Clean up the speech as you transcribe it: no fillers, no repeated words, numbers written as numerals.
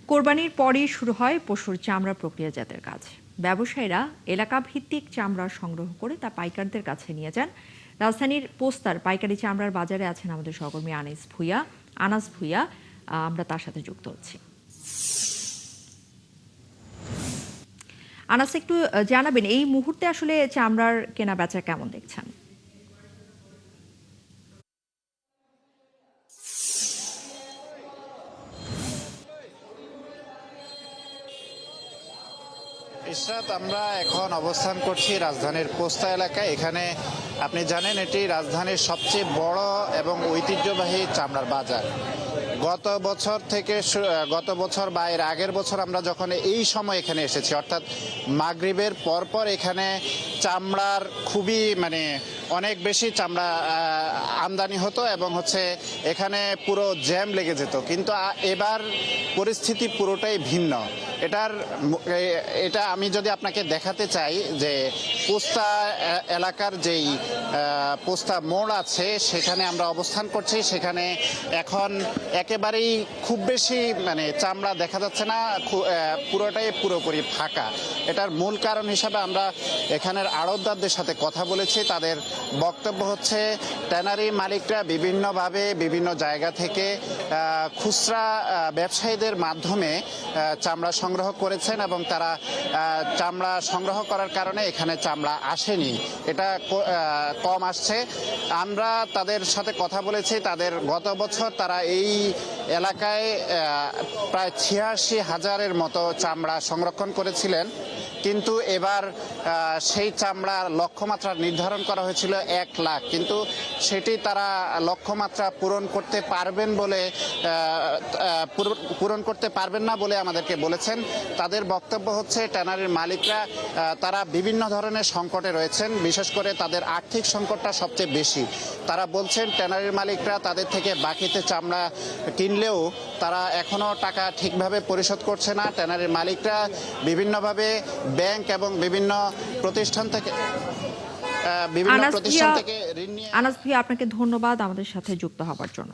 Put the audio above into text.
কোরবানির পরই শুরু হয় পশুর চামড়া প্রক্রিয়াজাতের কাজ। ব্যবসায়ীরা এলাকা ভিত্তিক চামড়া সংগ্রহ করে তা পাইকারদের কাছে নিয়ে যান। রাজধানীর পোস্তার পাইকারি চামড়ার বাজারে আছেন আমাদের সহকর্মী আনাস ভুইয়া। আমরা তার সাথে যুক্ত হচ্ছি। আনাস, একটু জানাবেন এই মুহূর্তে আসলে চামড়ার কেনা বেচা কেমন দেখছেন? ইশরাত, আমরা এখন অবস্থান করছি রাজধানীর পোস্তা এলাকায়। এখানে আপনি জানেন এটি রাজধানীর সবচেয়ে বড় এবং ঐতিহ্যবাহী চামড়ার বাজার। গত বছর বা এর আগের বছর আমরা যখন এই সময় এখানে এসেছি, অর্থাৎ মাগরিবের পরপর এখানে চামড়ার খুবই অনেক বেশি চামড়া আমদানি হতো এবং এখানে পুরো জ্যাম লেগে যেত। কিন্তু এবার পরিস্থিতি পুরোটাই ভিন্ন। এটা আমি যদি আপনাকে দেখাতে চাই যে পোস্তা এলাকার যেই পোস্তা মোড় আছে সেখানে আমরা অবস্থান করছি। সেখানে এখন একেবারেই খুব বেশি চামড়া দেখা যাচ্ছে না, পুরোটাই পুরোপুরি ফাঁকা। এটার মূল কারণ হিসাবে আমরা এখানের আড়তদারদের সাথে কথা বলেছি। তাদের বক্তব্য হচ্ছে ট্যানারি মালিকরা বিভিন্নভাবে বিভিন্ন জায়গা থেকে খুচরা ব্যবসায়ীদের মাধ্যমে চামড়া সংগ্রহ করেছেন এবং তারা চামড়া সংগ্রহ করার কারণে এখানে চামড়া আসেনি, এটা কম আসছে। আমরা তাদের সাথে কথা বলেছি। তাদের গত বছর তারা এই এলাকায় প্রায় ৮৬,০০০-এর মতো চামড়া সংরক্ষণ করেছিলেন, কিন্তু এবার সেই চামড়ার লক্ষ্যমাত্রা নির্ধারণ করা হয়েছিল ১ লাখ, কিন্তু সেটি তারা লক্ষ্যমাত্রা পূরণ করতে পারবেন না বলে আমাদেরকে বলেছেন। তাদের বক্তব্য হচ্ছে ট্যানারির মালিকরা তারা বিভিন্ন ধরনের সংকটে রয়েছেন, বিশেষ করে তাদের আর্থিক সংকটটা সবচেয়ে বেশি। তারা বলছেন ট্যানারির মালিকরা তাদের থেকে বাকিতে চামড়া কিনলেও তারা এখনো টাকা ঠিকভাবে পরিশোধ করছে না। ট্যানারির মালিকরা বিভিন্নভাবে ব্যাংক এবং বিভিন্ন প্রতিষ্ঠান থেকে ঋণ নিয়ে। আনাস ভুইয়া, আপনাকে ধন্যবাদ আমাদের সাথে যুক্ত হওয়ার জন্য।